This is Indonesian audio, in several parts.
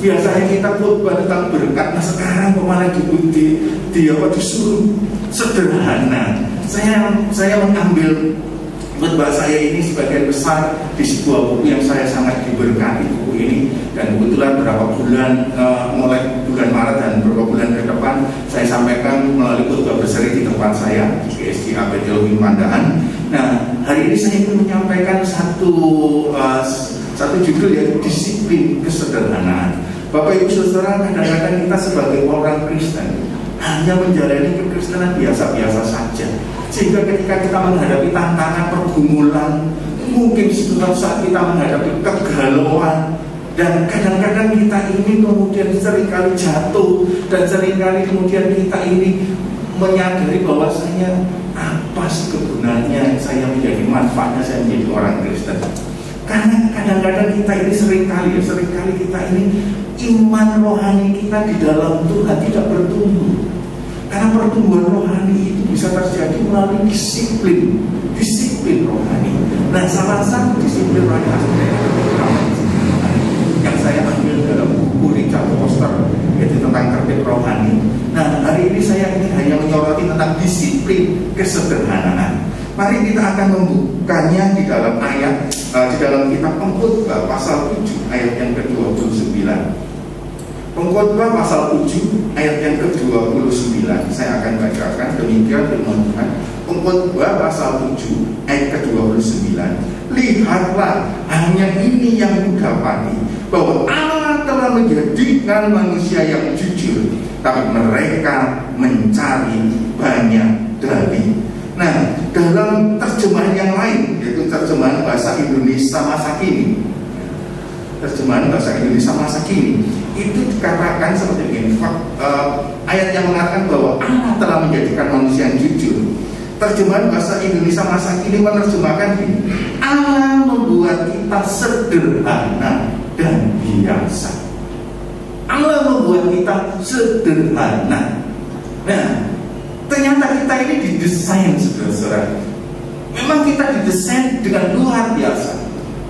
Biasanya kita khotbah tentang berkat, nah sekarang kok malah disuruh sederhana. Saya mengambil khotbah saya ini sebagian besar di sebuah buku yang saya sangat diberkati buku ini, dan kebetulan beberapa bulan mulai bulan Maret dan beberapa bulan ke depan saya sampaikan melalui khotbah berseri di tempat saya di GSGA Betelwin Pandaan. Nah, hari ini saya ingin menyampaikan satu judul, yaitu disiplin kesederhanaan. Bapak Ibu Saudara, kadang-kadang kita sebagai orang Kristen hanya menjalani kekristenan biasa-biasa saja, sehingga ketika kita menghadapi tantangan pergumulan, mungkin suatu saat kita menghadapi kegalauan, dan kadang-kadang kita ini kemudian seringkali jatuh, dan seringkali kemudian kita ini menyadari bahwasanya apa sih kegunaannya saya menjadi manfaatnya saya menjadi orang Kristen. Karena kadang-kadang kita ini seringkali kita ini iman rohani kita di dalam Tuhan tidak bertumbuh. Karena pertumbuhan rohani itu bisa terjadi melalui disiplin rohani. Nah, salah satu disiplin rohani yang saya ambil dalam buku Richard Foster, yaitu tentang tertib rohani. Nah, hari ini saya ingin hanya menyoroti tentang disiplin kesederhanaan. Mari kita akan membukanya di dalam di dalam kitab Pengkhotbah pasal 7 ayat yang ke-29. Pengkhotbah pasal 7 ayat yang ke-29. Saya akan bacakan demikian firman Tuhan. Pengkhotbah pasal 7 ayat ke-29. Lihatlah, hanya ini yang kudapati, bahwa Allah telah menjadikan manusia yang jujur, tapi mereka mencari banyak dalih. Nah, dalam terjemahan Indonesia masa kini, terjemahan bahasa Indonesia masa kini, itu dikatakan seperti ini. Ayat yang mengatakan bahwa Allah telah menjadikan manusia yang jujur. Terjemahan bahasa Indonesia masa kini menerjemahkan ini: Allah membuat kita sederhana dan biasa. Allah membuat kita sederhana. Nah, ternyata kita ini didesain, saudara-saudara. Memang kita didesain dengan luar biasa.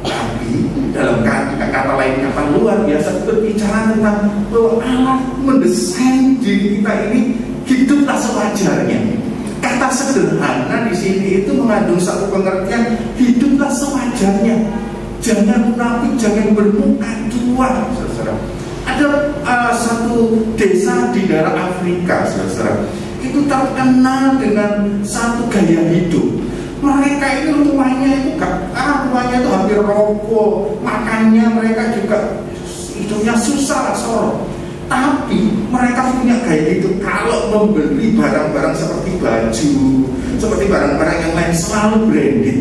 Tapi dalam kata lain, kata luar biasa berbicara tentang bahwa Allah mendesain diri kita ini hiduplah sewajarnya. Kata sederhana di sini itu mengandung satu pengertian hiduplah sewajarnya. Jangan munafik, jangan bermuka dua, saudara. Ada satu desa di daerah Afrika, saudara, itu terkenal dengan satu gaya hidup. Mereka itu rumahnya itu rumahnya itu hampir rokok, makannya mereka juga hidupnya susah, sorot. Tapi mereka punya gaya hidup. Kalau membeli barang-barang seperti baju, seperti barang-barang yang lain selalu branded,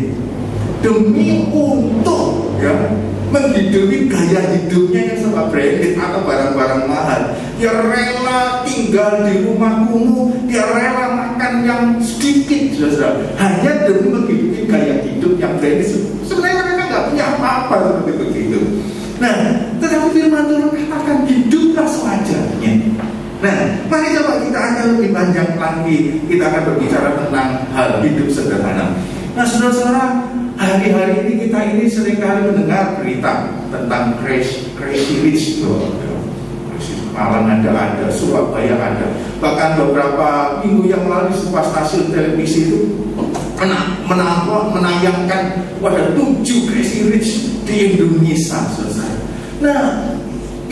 demi untuk menghidupi gaya hidupnya yang serba branded atau barang-barang mahal. Dia rela tinggal di rumah kumuh, dia rela makan yang sedikit, hanya demi menghidupi gaya hidup yang branded. Sebenarnya mereka nggak punya apa-apa seperti begitu. Nah, tetapi firman Tuhan katakan hiduplah sewajarnya. Nah, mari coba kita akan lebih panjang lagi. Kita akan berbicara tentang hal hidup sederhana. Nah, saudara-saudara, hari-hari ini kita ini seringkali mendengar berita tentang crazy rich. Malang ada, Surabaya ada. Bahkan beberapa minggu yang lalu di sebuah stasiun televisi itu menayangkan pada 7 crazy rich di Indonesia. Nah,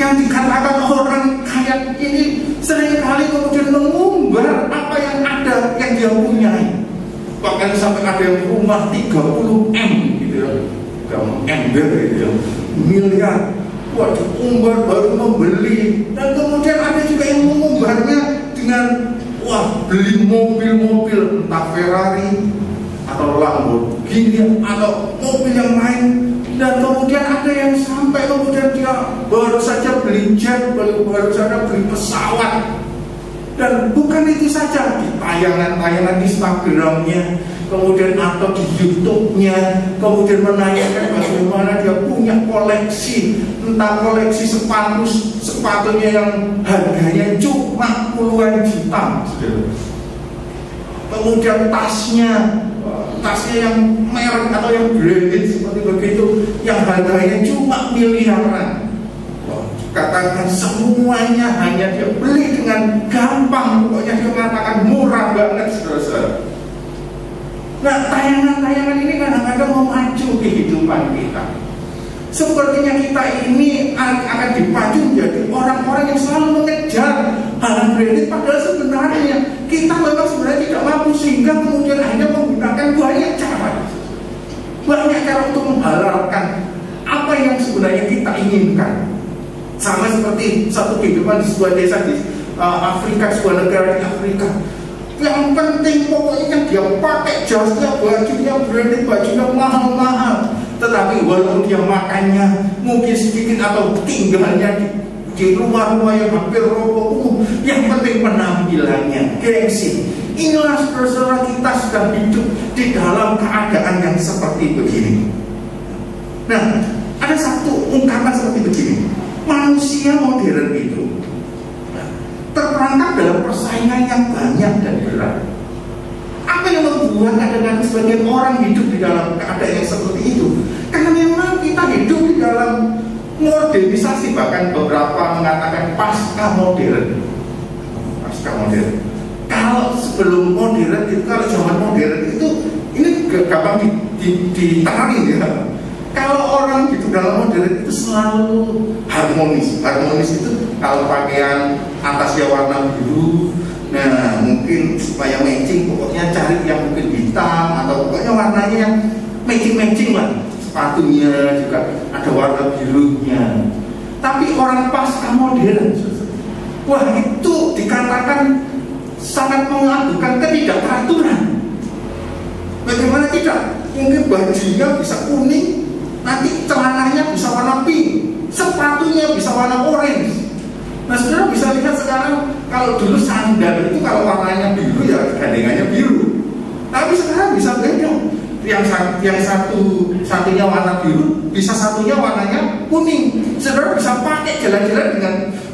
yang dikatakan orang kaya ini seringkali kemudian mengumbar apa yang ada, yang dia punyai. Bahkan sampai ada yang rumah 30M gitu ya, ember gitu ya, miliar. Waduh, umbar baru membeli. Dan kemudian ada juga yang mengumbarnya dengan beli mobil-mobil, entah Ferrari atau Lamborghini atau mobil yang lain. Dan kemudian ada yang sampai kemudian dia baru saja beli jet, baru saja beli pesawat. Dan bukan itu saja, di tayangan-tayangan Instagramnya, kemudian atau di YouTube-nya, kemudian menanyakan bagaimana dia punya koleksi, entah koleksi sepatunya yang harganya cuma puluhan juta. Kemudian tasnya yang merek atau yang branded seperti begitu, yang harganya cuma miliaran. Katakan semuanya hanya dia beli dengan gampang, pokoknya dia mengatakan murah banget, saudara. Nah, tayangan-tayangan ini kadang-kadang memacu kehidupan kita. Sepertinya kita ini akan dipacu menjadi orang-orang yang selalu mengejar hal branded, padahal sebenarnya kita memang sebenarnya tidak mampu, sehingga kemudian hanya menggunakan banyak cara untuk menghalalkan apa yang sebenarnya kita inginkan. Sama seperti satu kehidupan di sebuah desa di Afrika, sebuah negara di Afrika. Yang penting pokoknya dia pakai jasnya, bajunya branded, bajunya mahal-mahal. Tetapi walaupun dia makannya mungkin sedikit atau tinggalnya di rumah-rumah yang hampir roboh, yang penting penampilannya, gengsi. Inilah saudara kita sedang hidup di dalam keadaan yang seperti begini. Nah, ada satu ungkapan seperti begini. Manusia modern itu terperangkap dalam persaingan yang banyak dan berat. Apa yang membuat kadang-kadang sebagian orang hidup di dalam keadaan yang seperti itu? Karena memang kita hidup di dalam modernisasi, bahkan beberapa mengatakan pasca modern. Kalau sebelum modern itu, kalau zaman modern itu, ini gampang ditarik ya. Kalau orang gitu dalam modern itu selalu harmonis. Harmonis itu kalau pakaian atasnya warna biru, nah mungkin supaya matching, pokoknya cari yang mungkin hitam atau pokoknya warnanya yang matching lah. Sepatunya juga ada warna birunya. Tapi orang pasca modern, wah itu dikatakan sangat melakukan ketidakteraturan. Bagaimana tidak? Mungkin bajunya bisa kuning, nanti celananya bisa warna pink, sepatunya bisa warna orange. Nah, saudara bisa lihat sekarang, kalau dulu sandal itu kalau warnanya biru ya gandengannya biru, tapi sekarang bisa beda. Yang satunya warna biru, bisa satunya warnanya kuning. Saudara bisa pakai jalan-jalan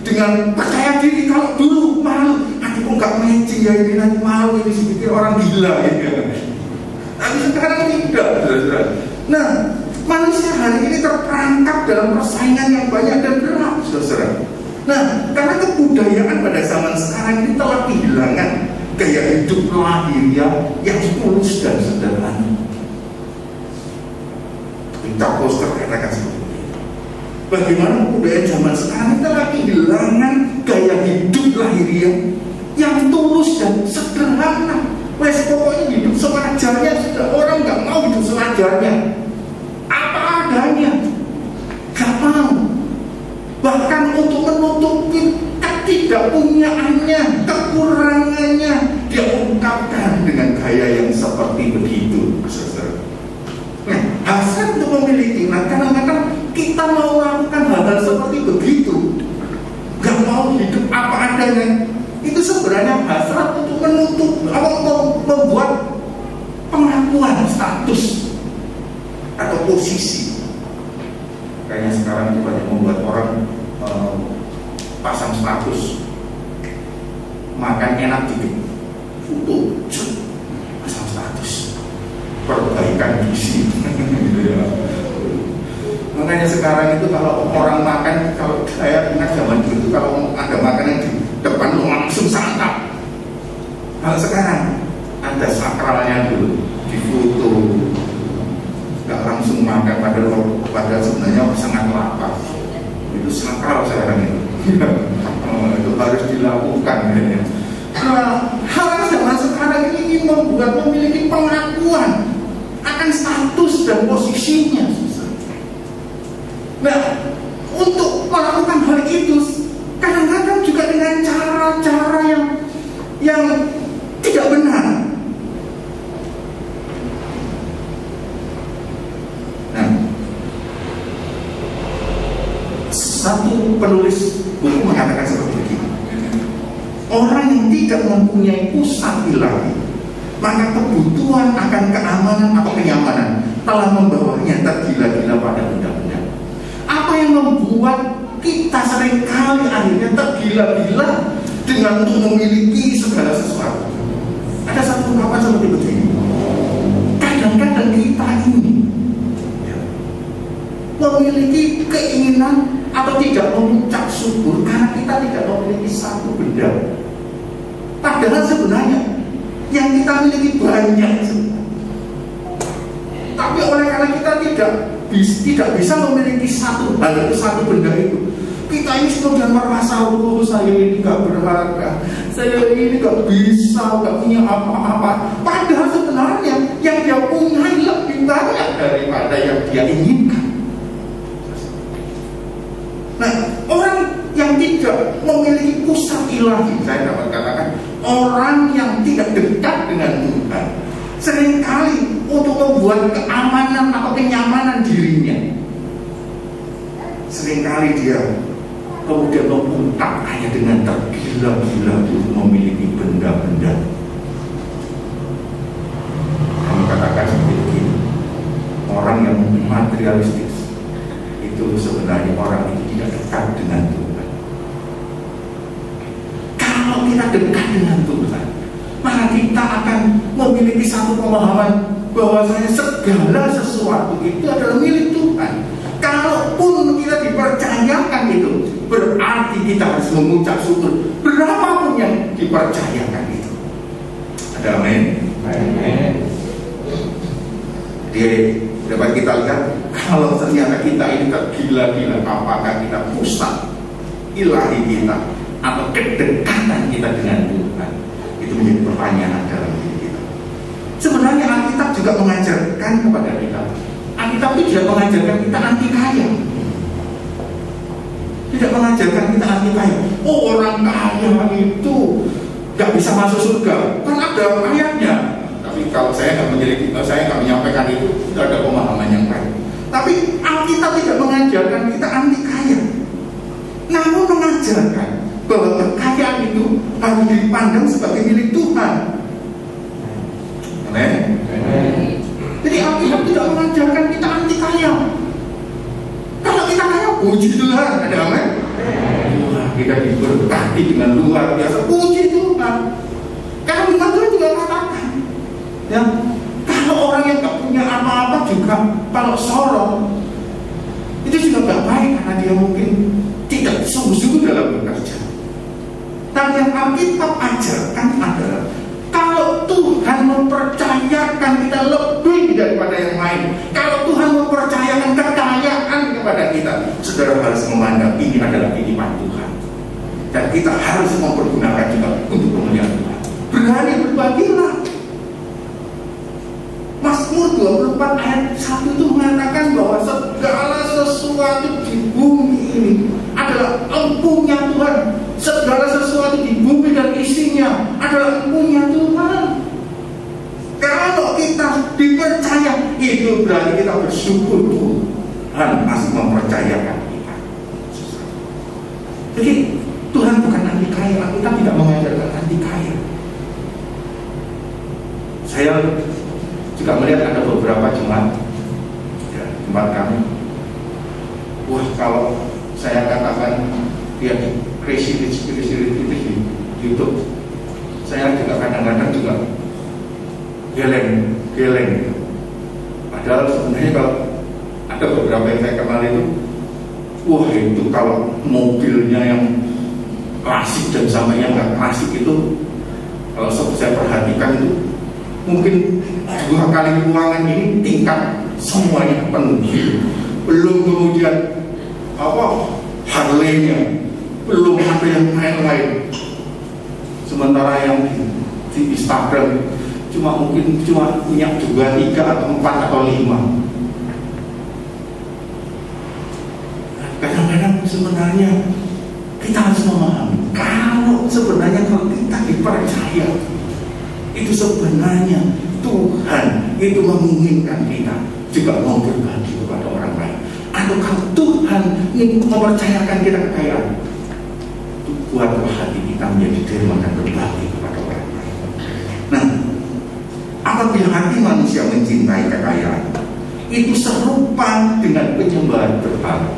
dengan percaya diri. Kalau dulu malu, aku nggak matching ya ini, nanti malu ini sedikit orang gila ya. Tapi sekarang tidak, saudara. Nah, manusia hari ini terperangkap dalam persaingan yang banyak dan berat, saudara. Nah, karena kebudayaan pada zaman sekarang ini telah kehilangan gaya hidup lahiriah yang tulus dan sederhana. Kita poster katakan seperti ini. Bagaimana kebudayaan zaman sekarang telah kehilangan gaya hidup lahiriah yang tulus dan sederhana. Wes pokoknya hidup sewajarnya, sudah. Orang nggak mau hidup sewajarnya, apa adanya, nggak mau. Bahkan untuk menutupi ketidakpunyaannya, kekurangannya, dia ungkapkan dengan gaya yang seperti begitu, saudara. Nah, hasrat untuk memiliki. Nah, kadang-kadang kita mau melakukan hal-hal seperti begitu, nggak mau hidup apa adanya. Itu sebenarnya hasrat untuk menutup atau membuat pengakuan status atau posisi. Kayaknya sekarang itu banyak membuat orang pasang status, makan enak dikit, foto, pasang status, perbaikan gizi. Gitu ya. Makanya sekarang itu kalau orang makan, kalau saya ingat zaman dulu itu kalau ada makanan di depan lu langsung santap. Kalau sekarang ada sakralnya dulu, difoto, nggak langsung makan, padahal sebenarnya sangat lapar. Itu sakral sekarang itu. Itu harus dilakukan. Nah, hal zaman sekarang ini ingin memiliki pengakuan akan status dan posisinya. Nah, untuk melakukan hal itu kadang-kadang juga dengan cara-cara yang tidak benar. Nah, satu penulis buku mengatakan seperti ini: orang yang tidak mempunyai pusat ilahi, maka kebutuhan akan keamanan atau kenyamanan telah membawanya tergila-gila pada benda-benda. Apa yang membuat kita seringkali akhirnya tergila-gila dengan untuk memiliki segala sesuatu? Ada satu ungkapan seperti begini: kadang-kadang kita ini memiliki keinginan atau tidak mengucap syukur karena kita tidak memiliki satu benda. Padahal sebenarnya yang kita miliki banyak sebenarnya. Tapi oleh karena kita tidak bisa memiliki satu hal, satu benda itu, kita ini sudah merasa, oh saya ini gak berharga, saya ini gak bisa, gak punya apa-apa. Padahal sebenarnya yang dia punya lebih banyak daripada yang dia inginkan. Nah, orang yang tidak memiliki pusat ilahi, saya dapat katakan, orang yang tidak dekat dengan Tuhan, seringkali untuk membuat keamanan atau kenyamanan dirinya, seringkali dia kemudian memuntah hanya dengan tergila-gila untuk memiliki benda-benda. Kami katakan seperti ini: orang yang materialistis itu sebenarnya orang itu tidak dekat dengan Tuhan. Kalau kita dekat dengan Tuhan, maka kita akan memiliki satu pemahaman bahwasanya segala sesuatu itu adalah milik Tuhan. Kalaupun kita dipercayakan itu, berarti kita harus mengucap syukur berapapun yang dipercayakan itu. Ada amin? Amin. Jadi dapat kita lihat, kalau ternyata kita ini tergila-gila, apakah kita pusat ilahi kita atau kedekatan kita dengan Tuhan? Itu menjadi pertanyaan dalam diri kita. Sebenarnya Alkitab juga mengajarkan kepada kita. Alkitab itu tidak mengajarkan kita anti kaya. Tidak mengajarkan kita anti kaya. Oh, orang kaya itu gak bisa masuk surga, kan ada ayatnya. Tapi kalau saya nggak menyampaikan itu ada pemahaman yang baik. Tapi sebagai milik Tuhan. Amin. Jadi Alkitab tidak mengajarkan kita anti kaya. Kalau kita kaya, puji Tuhan, ada amin. Wah, kita diberkati dengan luar biasa, puji Tuhan. Karena firman Tuhan juga katakan, ya, kalau orang yang gak punya apa-apa juga, kalau sorong, itu juga gak baik karena dia mungkin tidak sungguh-sungguh dalam bekerja. Tapi yang Alkitab ajarkan adalah kalau Tuhan mempercayakan kita lebih daripada yang lain, kalau Tuhan mempercayakan kekayaan kepada kita, saudara harus memandang ini adalah titipan Tuhan, dan kita harus mempergunakan juga untuk kemuliaan Tuhan. Berani berbagilah. Mazmur 24 ayat 1 itu mengatakan bahwa segala sesuatu di bumi ini adalah empunya Tuhan. Segala sesuatu di bumi dan isinya adalah empunya Tuhan. Kalau kita dipercaya, itu berarti kita bersyukur Tuhan masih mempercayakan kita. Jadi Tuhan bukan anti kaya, kita tidak mengajarkan anti kaya. Saya juga melihat ada beberapa jemaat, ya, jemaat kami. Wah, kalau saya katakan dia di crazy rich itu di YouTube, saya juga kadang-kadang juga geleng gitu. Padahal sebenarnya kalau ada beberapa yang saya kenal itu, wah itu kalau mobilnya yang klasik dan sama yang nggak klasik itu, kalau saya perhatikan itu mungkin 2 kali ruangan ini tingkat semuanya penuh. Belum kemudian Harley-nya, belum ada yang lain-lain. Sementara yang di Instagram mungkin cuma punya 2, 3 atau 4 atau 5. Kadang-kadang sebenarnya kita harus memahami, kalau kita dipercaya, itu sebenarnya Tuhan itu menginginkan kita juga mau berbagi kepada orang lain. Atau kalau Tuhan ingin mempercayakan kita kekayaan, itu buatlah hati kita menjadi dermawan dan berbagi kepada orang lain. Nah, apabila hati manusia mencintai kekayaan, itu serupa dengan penyembahan berhala.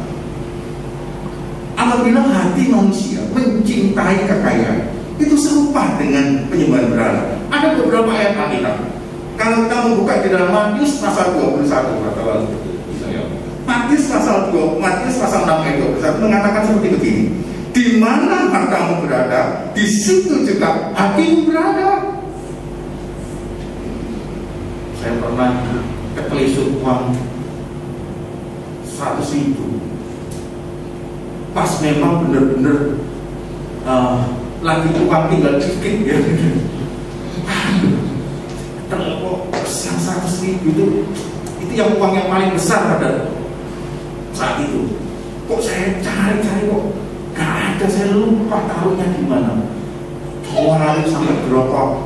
Apabila hati manusia mencintai kekayaan, itu serupa dengan penyembahan berhala. Ada beberapa ayat Alkitab. Kalau kita membuka di dalam Matius pasal 21, Matius pasal 6 ayat 21 mengatakan seperti begini. Di mana hartamu berada, di situ juga hatimu berada. Saya pernah ketelisur uang 100.000. Pas memang benar-benar lagi uang tinggal dikit ya. Terlalu yang 100.000 itu yang uang yang paling besar pada saat itu. Kok saya cari-cari kok gak ada, saya lupa taruhnya di mana. 2 hari sampai berapa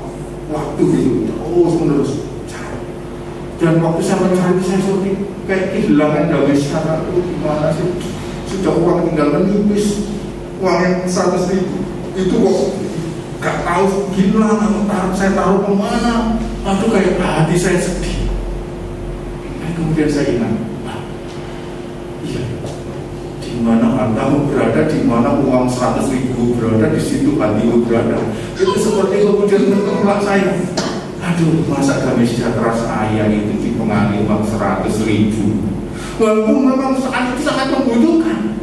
waktu gitu, terus menerus cari. Dan waktu saya mencari, saya seperti kayak kehilangan damai secara itu gimana sih? Sudah uang tinggal menipis, uang yang 100.000 itu kok gak tahu gimana saya taruh kemana. Aduh, kayak hati saya sedih. Kemudian saya ingat, iya, di mana hartamu berada, di mana uang 100.000 berada, di situ hatimu berada. Itu seperti kemudian menolak saya. Aduh, masa damai sejahtera saya itu dipengaruhi uang 100.000. Walaupun memang saat itu sangat membutuhkan.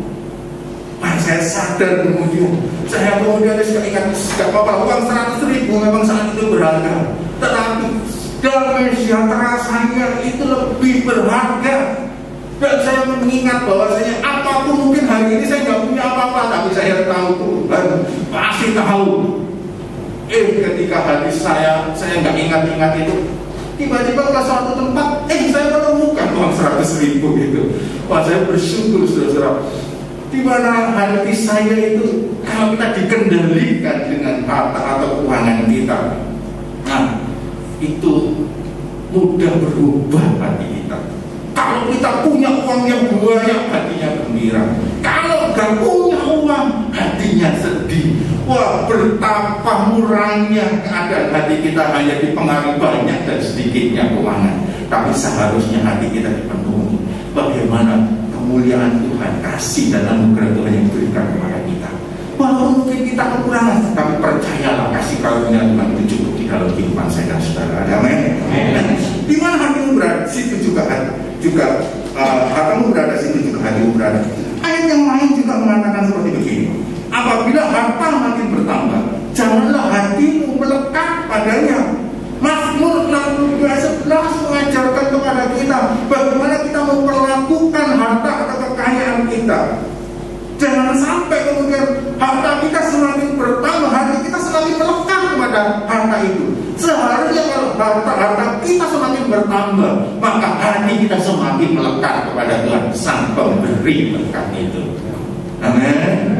Saya sadar kemudian saya sudah ingat, tidak apa-apa, uang 100.000 memang saat itu berharga, tetapi damai sejahtera saya itu lebih berharga. Dan saya mengingat bahwasanya apapun mungkin hari ini saya nggak punya apa-apa, tapi saya tahu Tuhan pasti tahu. Ketika hati saya nggak ingat-ingat itu, tiba-tiba ke suatu tempat, saya menemukan uang 100.000 itu. Wah, saya bersyukur saudara. Di mana hati saya itu, kalau kita dikendalikan dengan harta atau keuangan kita, nah itu mudah berubah hati kita. Kalau kita punya uang yang banyak, hatinya gembira. Kalau sekedar punya uang, hatinya sedih. Wah, betapa murahnya keadaan hati kita hanya dipengaruhi banyak dan sedikitnya keuangan. Tapi seharusnya hati kita dipenuhi. Bagaimana kemuliaan Tuhan, kasih dan anugerah Tuhan yang diberikan kepada kita. Walaupun mungkin kita kekurangan, tapi percayalah kasih karunia Tuhan itu cukup di dalam kehidupan saya dan saudara. Amin. Di mana hatimu berada, situ juga hatimu berada, situ juga hatimu berada. Ayat yang lain juga mengatakan seperti begini. Apabila harta makin bertambah, janganlah hatimu melekat padanya. Mazmur 62:11 mengajarkan kepada kita bagaimana kita memperlakukan harta atau kekayaan kita. Jangan sampai kemudian harta kita semakin bertambah, hati kita semakin melekat kepada harta itu. Seharusnya kalau harta kita semakin bertambah, maka hati kita semakin melekat kepada Tuhan Sang Pemberi berkat itu. Amin.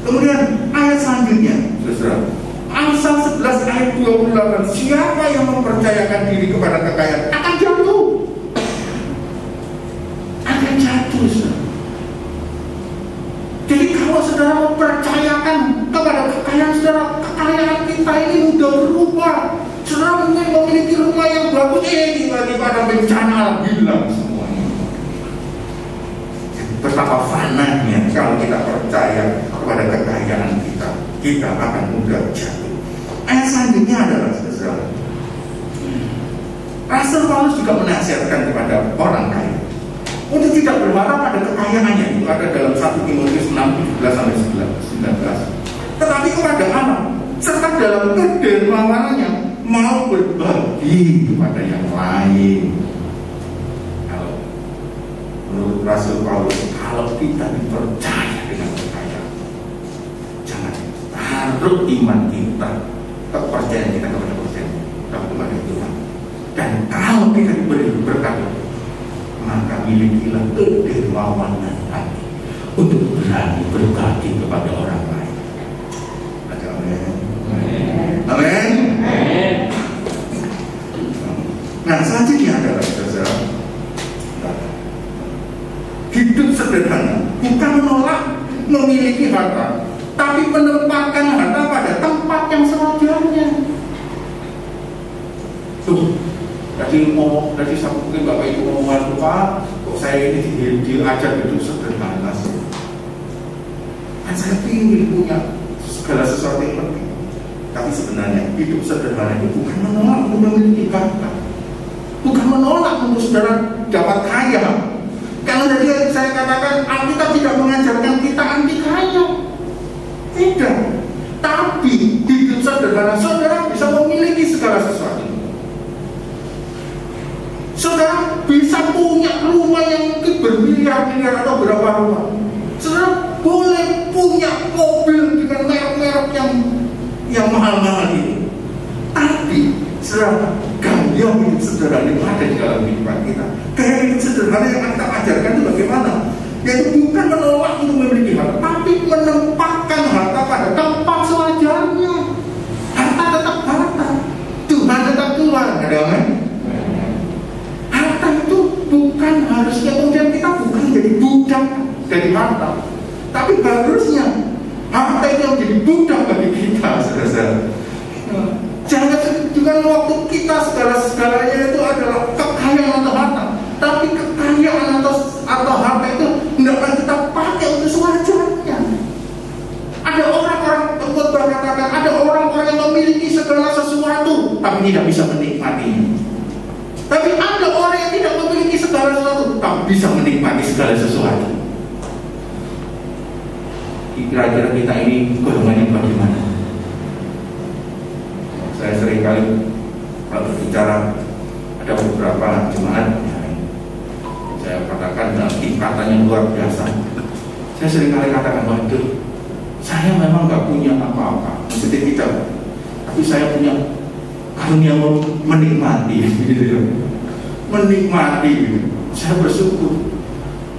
Kemudian ayat selanjutnya, saudara, Amsal 11 ayat 28, siapa yang mempercayakan diri kepada kekayaan akan jatuh. Akan jatuh, saudara. Jadi kalau saudara mempercayakan kepada kekayaan saudara, kekayaan kita ini mudah berubah. Saudara mungkin memiliki rumah yang bagus, tiba-tiba ada bencana hilang semuanya. Betapa fananya kalau kita percaya kepada kekayaan kita akan mudah jatuh. Ayat selanjutnya adalah saudara, Rasul Paulus juga menasihatkan kepada orang kaya untuk tidak berharap pada kekayaannya. Itu ada dalam 1 Timotius 6:17-19. Tetapi kepada Allah, serta dalam kedermawanannya mau berbagi kepada yang lain. Kalau menurut Rasul Paulus, kalau kita dipercaya dengan kekayaan, jangan taruh iman kita, kepercayaan kita kepada Tuhan. Dan kalau kita diberi berkat, maka milikilah kedermawanan hati untuk berani berbagi kepada orang lain. Amin. Nah, selanjutnya adalah saudara, hidup sederhana bukan menolak memiliki harta, tapi menempatkan harta pada tempat yang sewajarnya. Tadi saya mungkin Bapak Ibu ngomong, Pak, kok saya ini diajar hidup sederhana sih? Kan saya ingin punya segala sesuatu yang lebih. Tapi sebenarnya hidup sederhana itu bukan menolak untuk memiliki harta, bukan menolak untuk saudara dapat kaya. Karena tadi saya katakan Alkitab tidak mengajarkan kita anti kaya, tidak. Tapi hidup sederhana saudara bisa memiliki segala sesuatu. Saudara bisa punya rumah yang mungkin bermiliar-miliar atau berapa rumah. Saudara boleh punya mobil dengan merek-merek yang mahal-mahal ini. Tapi saudara, gaya hidup sederhana itu ada di dalam kehidupan kita. Gaya hidup sederhana yang kita ajarkan itu bagaimana? Yaitu bukan menolak untuk memiliki harta, tapi menempatkan harta pada tempat sewajarnya. Harta tetap harta, Tuhan tetap Tuhan. Ada kan? Harta itu bukan harusnya kemudian kita bukan jadi budak dari harta, tapi harusnya harta itu yang jadi budak bagi kita, saudara. Jangan juga waktu kita segala-segalanya itu adalah kekayaan atau harta, tapi kekayaan atau harta itu hendaklah kita pakai untuk sewajarnya. Ada orang-orang berkatakan, ada orang-orang yang memiliki segala sesuatu tapi tidak bisa menikmatinya. Tapi ada orang yang tidak memiliki segala sesuatu tapi bisa menikmati segala sesuatu. Kira-kira kita ini golongannya bagaimana? Saya sering kali berbicara, ada beberapa jemaat saya katakan dalam tingkatannya luar biasa. Saya sering kali katakan, waduh, saya memang nggak punya apa-apa, maksudnya tidak, tapi saya punya karunia menikmati, menikmati. Saya bersyukur.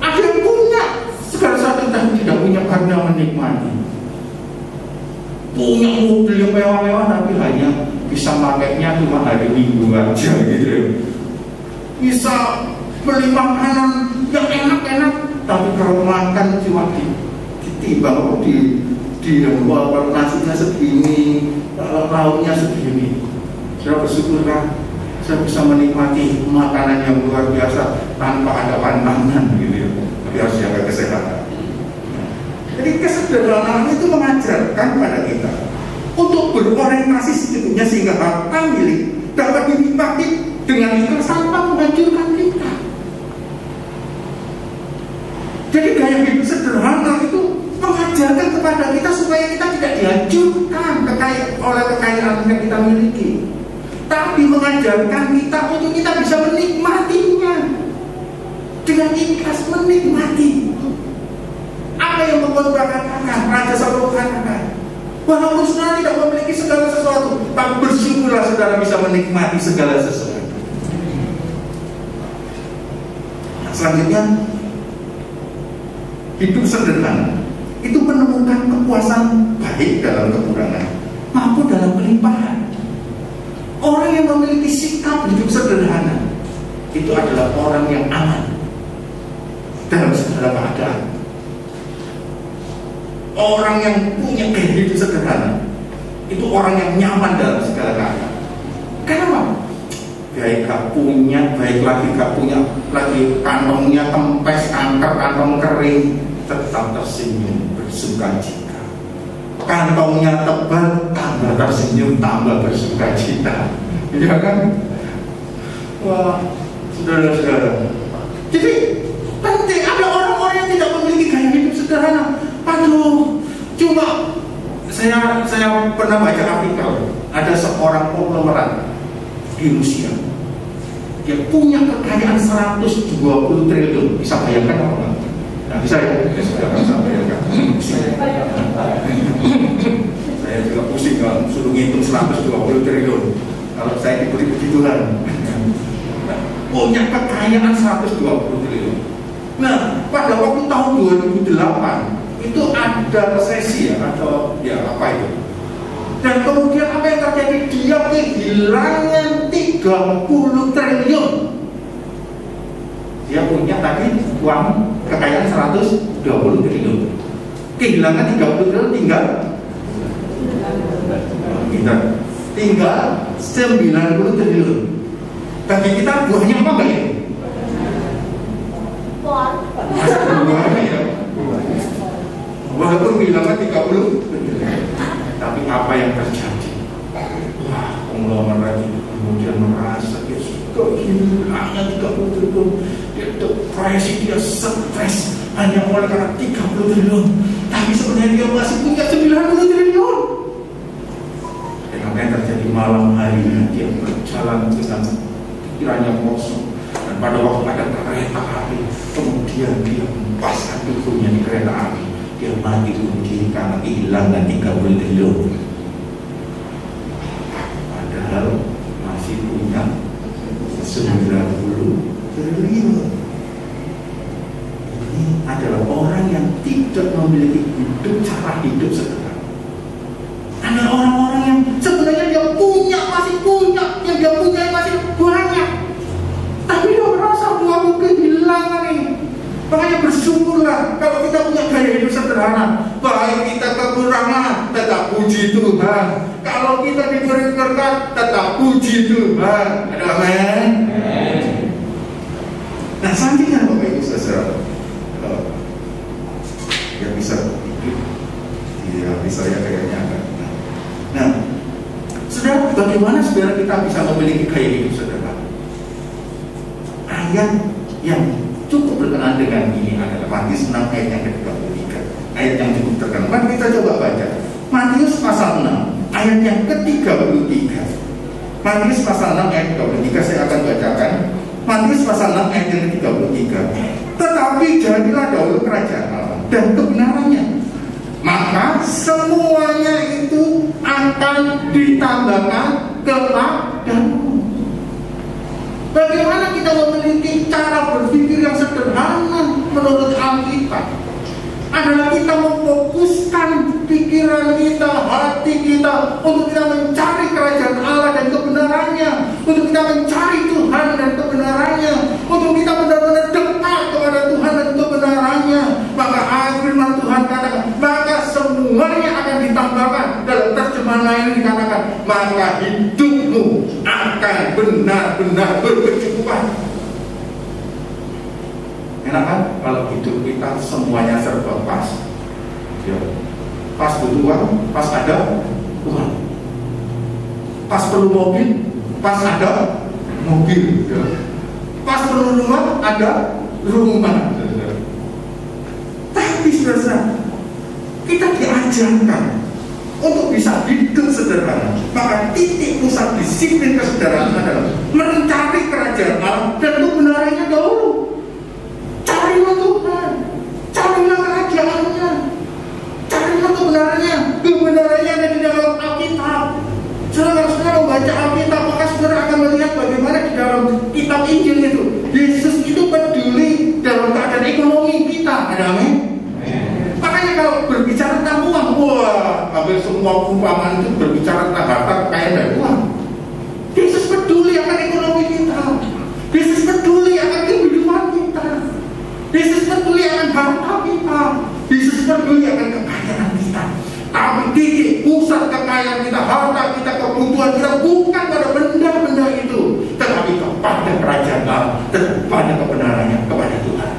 Ada yang punya segala sesuatu tapi tidak punya karunia menikmati. Punya mobil yang mewah-mewah tapi hanya bisa makainya cuma hari Minggu aja gitu. Bisa beli makanan yang enak-enak tapi kalau makan cuma ditimbang kok di nasinya segini, lauknya segini. Saya bersyukurlah saya bisa menikmati makanan yang luar biasa tanpa ada pantangan gitu ya. Tapi harus jaga kesehatan. Jadi kesederhanaan itu mengajarkan pada kita untuk berorientasi secukupnya sehingga harta milik dapat dinikmati dengan ikhlas tanpa menghancurkan kita. Jadi gaya hidup sederhana itu mengajarkan kepada kita supaya kita tidak dihancurkan oleh kekayaan yang kita miliki, tapi mengajarkan kita untuk kita bisa menikmatinya dengan ikhlas, menikmati. Apa yang membuat katakan Raja Salomo katakan, walaupun saudara tidak memiliki segala sesuatu, tapi bersyukurlah saudara bisa menikmati segala sesuatu. Nah, selanjutnya, hidup sederhana itu menemukan kepuasan baik dalam kekurangan maupun dalam kelimpahan. Orang yang memiliki sikap hidup sederhana itu adalah orang yang aman dalam segala keadaan. Orang yang punya gaya hidup sederhana itu orang yang nyaman dalam segala keadaan. Kenapa? Baik gak punya, baik lagi gak punya, lagi kantongnya kempes, angker, kantong kering, tetap tersenyum, bersuka cita. Kantongnya tebal, tambah tersenyum, tambah bersuka cita. Iya kan? Wah, saudara-saudara. Jadi penting ada orang-orang yang tidak memiliki gaya hidup sederhana. Aduh, cuma saya pernah baca artikel, ada seorang konglomerat di Rusia. Dia punya kekayaan 120 triliun. Bisa bayangkan apa enggak? Nah, bisa ya? Sudah bisa bayangkan. Saya juga pusing kalau suruh ngitung 120 triliun. Kalau saya diberi begituan. Punya kekayaan 120 triliun. Nah, pada waktu tahun 2008 itu ada resesi ya, atau ya apa itu? Dan kemudian apa yang terjadi? Dia kehilangan 30 triliun. Dia punya tadi uang kekayaan 120 triliun. Kehilangan 30 triliun tinggal 90 triliun. Bagi kita buahnya apa enggak ya? Buahnya ya. Walaupun kehilangan 30, tapi apa yang terjadi? Wah, konglomerat itu kemudian merasa dia sudah kehilangan 30 triliun. Dia depresi, dia stres hanya oleh karena 30 triliun. Tapi sebenarnya dia masih punya 90 triliun. Dan apa yang terjadi malam harinya? Dia berjalan dengan pikirannya kosong. Dan pada waktu ada kereta api, kemudian dia melepaskan tubuhnya di kereta api. Dia mati bunuh diri karena kehilangan 30 triliun. Padahal masih punya 90 triliun. Ini adalah orang yang tidak memiliki cara hidup sederhana. Ada orang-orang yang sebenarnya dia punya, masih punya, yang dia punya masih banyak, tapi dia merasa bahwa kehilangan ini. Makanya bersyukurlah kalau kita punya gaya hidup sederhana. Baik kita kekurangan, tetap puji Tuhan. Kalau kita diberi berkat, tetap puji Tuhan. Amin. Nah, selanjutnya Bapak Ibu saudara, ya bisa ya kayaknya agak. Nah, saudara, bagaimana saudara kita bisa memiliki gaya hidup sederhana? Ayat yang cukup berkenaan dengan ini adalah Matius 6 ayat yang ke-33. Ayat yang cukup terkenal. Mari kita coba baca Matius pasal 6 ayat yang ke-33. Matius pasal 6 ayat 33 saya akan bacakan. Matius pasal 6 ayat yang ke-33. Tetapi jadilah dahulu kerajaan Allah dan kebenarannya, maka semuanya itu akan ditambahkan kepadamu. Bagaimana kita memiliki cara berpikir yang sederhana menurut Alkitab? Adalah kita memfokuskan pikiran kita, hati kita untuk kita mencari kerajaan Allah dan kebenarannya, untuk kita mencari Tuhan dan kebenarannya, untuk kita benar-benar dekat kepada Tuhan dan kebenarannya. benar-benar berkecukupan. Enak kan kalau hidup kita semuanya serba pas, ya. Pas butuh uang, pas ada uang. Pas perlu mobil, pas ada mobil, ya. Pas perlu rumah, ada rumah. Tapi saudara, kita diajarkan untuk bisa hidup sederhana. Maka titik pusat disiplin kesederhanaan adalah mencari kerajaan Allah dan kebenarannya dahulu. Carilah Tuhan, carilah kerajaannya, carilah kebenarannya. Kebenarannya ada di dalam Alkitab. Saudara, kalau saudara membaca Alkitab, maka saudara akan melihat bagaimana di dalam kitab Injil itu Yesus itu peduli dalam keadaan ekonomi kita. Ada amin? Makanya kalau berbicara tentang uang, wah, hampir semua perumpamaan itu berbicara tentang harta, kekayaan, dan uang. Yesus peduli akan ekonomi kita. Yesus peduli akan kehidupan kita. Yesus peduli akan harta kita. Yesus peduli akan kekayaan kita. Tapi titik pusat kekayaan kita, harta kita, kebutuhan kita bukan pada benda-benda itu, tetapi kepada kerajaan Allah dan kepada kebenarannya, kepada Tuhan.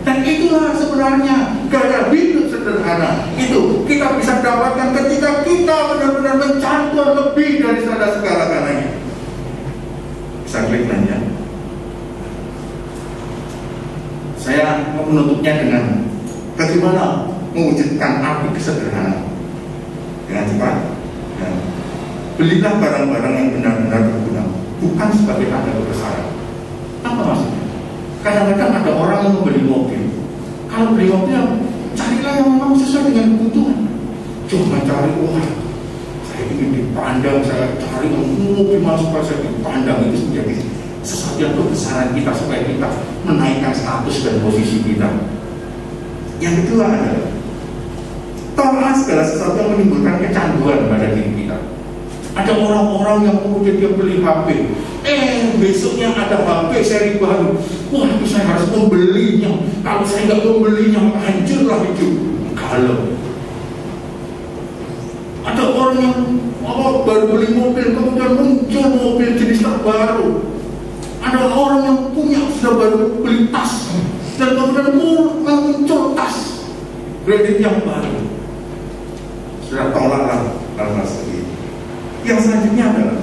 Dan itulah sebenarnya gaya hidup sederhana itu kita bisa dapatkan ketika kita benar-benar mencari Tuhan lebih dari segala-galanya. Bisa klik nanya. Saya mau menutupnya dengan bagaimana mewujudkan arti kesederhanaan dengan cepat. Ya. Belilah barang-barang yang benar-benar berguna, bukan sebagai tanda kebesaran. Apa maksudnya? Kadang-kadang ada orang yang membeli mobil. Kalau beli mobil, carilah yang memang sesuai dengan kebutuhan. Jangan cari uang. Saya ingin dipandang, saya cari mobil supaya saya dipandang. Itu menjadi sesuatu yang kebesaran kita supaya kita menaikkan status dan posisi kita. Yang kedua adalah tolak segala sesuatu yang menimbulkan kecanduan pada diri kita. Ada orang-orang yang kemudian dia beli HP, besoknya ada HP seri baru. Wah, itu saya harus membelinya. Kalau saya nggak membelinya, maka hancurlah hidup. Kalau ada orang yang baru beli mobil, kemudian muncul mobil jenis terbaru. Ada orang yang sudah baru beli tas, dan kemudian muncul tas kredit yang baru. Sudah tolaklah hal-hal seperti itu. Yang selanjutnya adalah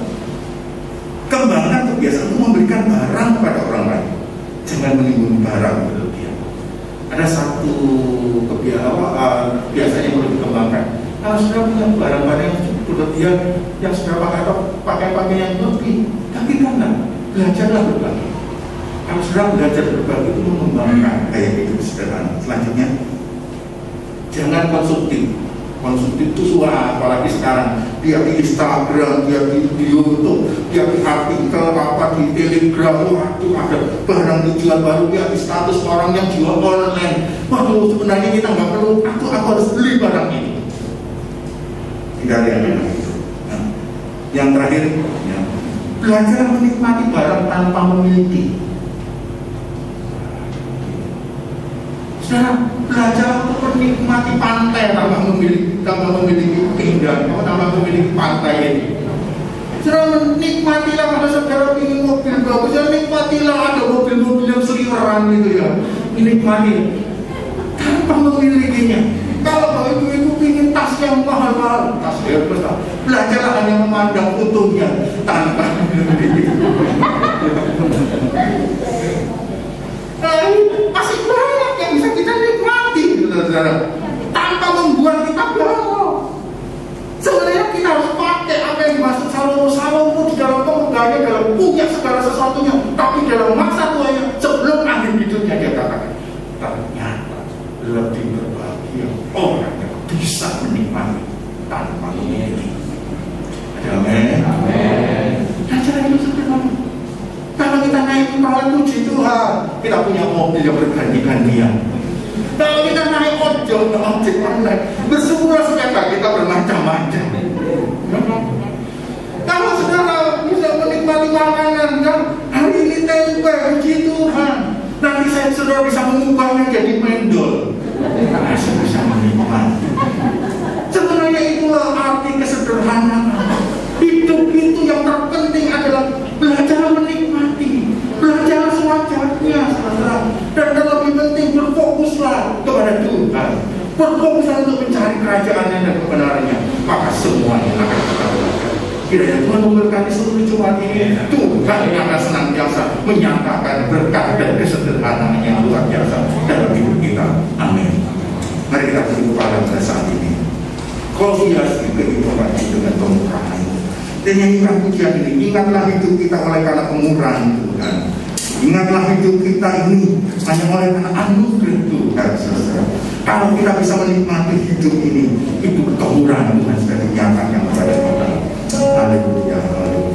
kembangkan kebiasaan untuk memberikan barang kepada orang lain. Jangan menimbun barang berlebihan. Ada satu kebiasaan yang perlu dikembangkan. Kalau sudah punya barang-barang yang cukup berlebihan, yang sudah pakai yang lebih, tapi karena belajarlah berbagi. Kalau sudah belajar berbagi itu mengembangkan gaya hidup sederhana. Selanjutnya, jangan konsumtif. Konsumtif itu suara, apalagi sekarang dia di Instagram, dia di YouTube, dia di artikel, apa di Telegram, waduh ada barang dijual baru, dia di status orang yang jual online. Waduh, sebenarnya kita nggak perlu, aku harus beli barang ini. Tidak ada yang itu. Nah, yang terakhir, ya, belajar menikmati barang tanpa memiliki. Saudara, belajar untuk menikmati pantai tanpa memiliki keindahan, tanpa memiliki pantai ini. Saudara, menikmatilah kalau saudara ingin mobil bagus, ya nikmatilah ada mobil-mobil yang seliweran gitu ya. Menikmati tanpa memilikinya. Kalau bapak ibu ingin tas yang mahal-mahal, tas Hermes, belajarlah hanya memandang utuhnya tanpa memiliki. Masih banyak yang bisa kita nikmati, saudara, tanpa membuat kita bangga. Sebenarnya kita harus pakai apa yang dimaksud Salomo di dalam pemegahnya, dalam punya segala sesuatunya, tapi dalam masa tuanya sebelum akhir hidupnya dia katakan, ternyata lebih berbahagia orang yang bisa menikmati tanpa memiliki. Amin. Dan cara itu sederhana. Kalau kita naik pesawat, puji Tuhan, kita punya mobil yang berganti-gantian. Kalau kita naik ojol, ojek online, bersyukur saja kita bermacam-macam. Kalau saudara bisa menikmati makanan, kan? Hari ini tempe, puji Tuhan. Nanti saudara bisa mengubahnya jadi mendol. Saya bisa menikmati. Sebenarnya itulah arti kesederhanaan. Hidup itu yang terpenting adalah belajar menikmati berfokus untuk mencari kerajaannya dan kebenarannya, maka semuanya akan terlakukan. Kiranya Tuhan memberkati seluruh jemaat ini. Tuhan yang akan senantiasa menyatakan berkat dan kesederhanaan yang luar biasa dalam hidup kita. Amin. Mari kita beri kepada pada saat ini. Kau hiasi kehidupan dengan kemurahan. Dan nyanyikan pujian ini. Ingatlah hidup kita oleh karena kemurahan Tuhan. Ingatlah hidup kita ini hanya oleh karena anugerah Tuhan, saudara. Kalau kita bisa menikmati hidup ini, itu kemurahan Tuhan sudah dinyatakan kepada kita. Haleluya, haleluya.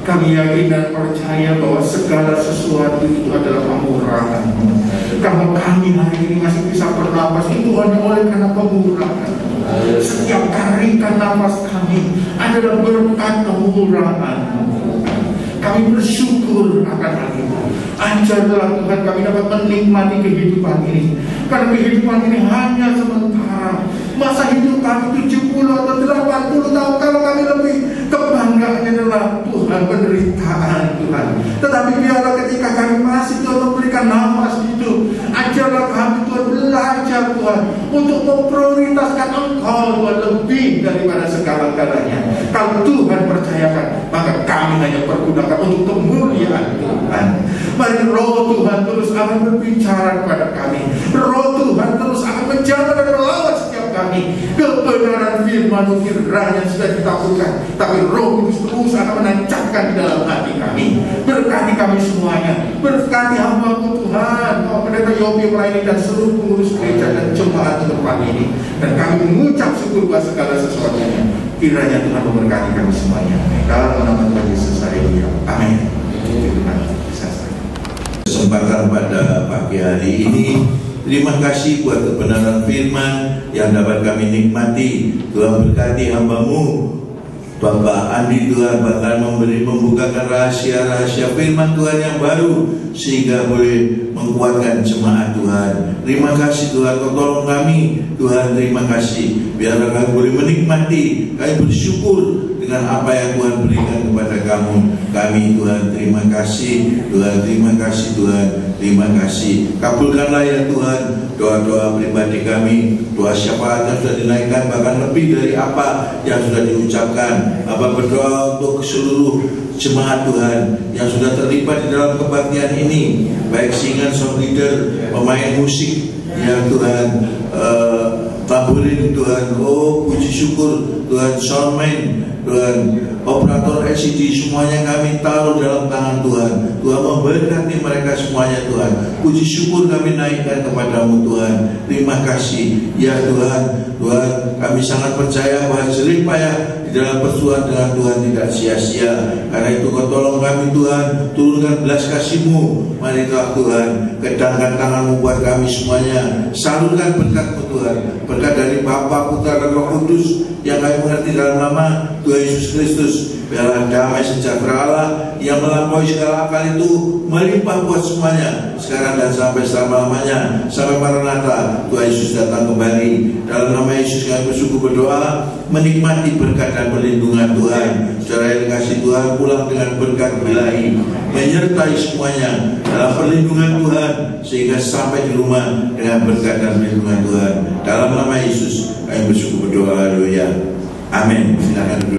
Kami yakin dan percaya bahwa segala sesuatu itu adalah kemurahan. Kalau kami hari ini masih bisa bernapas, itu hanya oleh karena kemurahan. Setiap tarikan nafas kami adalah berkat kemurahan. Kami bersyukur akan hal itu. Ajarlah Tuhan kami dapat menikmati kehidupan ini. Karena kehidupan ini hanya sementara. Masa hidup kami 70 atau 80 tahun, kalau kami lebih, kebanggaannya adalah Tuhan, penderitaan Tuhan. Tetapi biarlah ketika kami masih Tuhan memberikan nafas hidup, ajarlah kami Tuhan belajar Tuhan untuk memprioritaskan Engkau Tuhan lebih daripada segala-galanya. Kalau Tuhan percayakan, maka kami hanya pergunakan untuk kemuliaan Tuhan. Mari Roh Tuhan terus akan berbicara kepada kami. Roh Tuhan terus akan menjaga dan melawat setiap kami. Kebenaran firman firman yang sudah ditaburkan, tapi Roh Kudus terus akan menancapkan di dalam hati kami. Berkati kami semuanya. Berkati hamba-Mu Tuhan, Bapak Pendeta Yopi melayani dan seluruh pengurus gereja dan jemaat di tempat ini. Dan kami mengucap syukur buat segala sesuatunya. Kiranya Tuhan memberkati kami semuanya. Dalam nama Tuhan Yesus, haleluya. Amin. Kesempatan pada pagi hari ini, terima kasih buat kebenaran firman yang dapat kami nikmati. Tuhan berkati hamba-Mu Bapak Andi Tuhan bahkan membukakan rahasia-rahasia firman Tuhan yang baru sehingga boleh menguatkan jemaat Tuhan. Terima kasih Tuhan, Kau tolong kami Tuhan, terima kasih. Biarlah kami boleh menikmati, kami bersyukur dengan apa yang Tuhan berikan kepada kamu. Kami Tuhan terima kasih, Tuhan terima kasih, Tuhan terima kasih. Kabulkanlah ya Tuhan doa-doa pribadi kami, doa syafaat yang sudah dinaikkan, bahkan lebih dari apa yang sudah diucapkan. Apa berdoa untuk seluruh jemaat Tuhan yang sudah terlibat di dalam kebaktian ini, baik singan, song leader, pemain musik ya Tuhan, tamburin Tuhan, oh puji syukur Tuhan, soundman Tuhan, operator LCD, semuanya kami taruh dalam tangan Tuhan. Tuhan memberkati mereka semuanya Tuhan. Puji syukur kami naikkan kepadamu Tuhan. Terima kasih ya Tuhan. Tuhan, kami sangat percaya bahwa jerih payah di dalam persoalan dengan Tuhan tidak sia-sia. Karena itu Kau tolong kami Tuhan, turunkan belas kasih-Mu. Marilah Tuhan, kedangkan tangan-Mu buat kami semuanya. Salurkan berkat-Mu Tuhan, berkat dari Bapa, Putra dan Roh Kudus yang kami mengerti dalam nama Tuhan Yesus Kristus. Biarlah damai sejahtera Allah yang melampaui segala akal itu melimpah buat semuanya sekarang dan sampai selama-lamanya, sampai Maranatha Tuhan Yesus datang kembali. Dalam nama Yesus kami bersyukur, berdoa, menikmati berkat dan perlindungan Tuhan. Saudara yang dikasih Tuhan, pulang dengan berkat ilahi menyertai semuanya dalam perlindungan Tuhan sehingga sampai di rumah dengan berkat dan perlindungan Tuhan. Dalam nama Yesus kami bersyukur, berdoa, haleluya, amin. Silakan.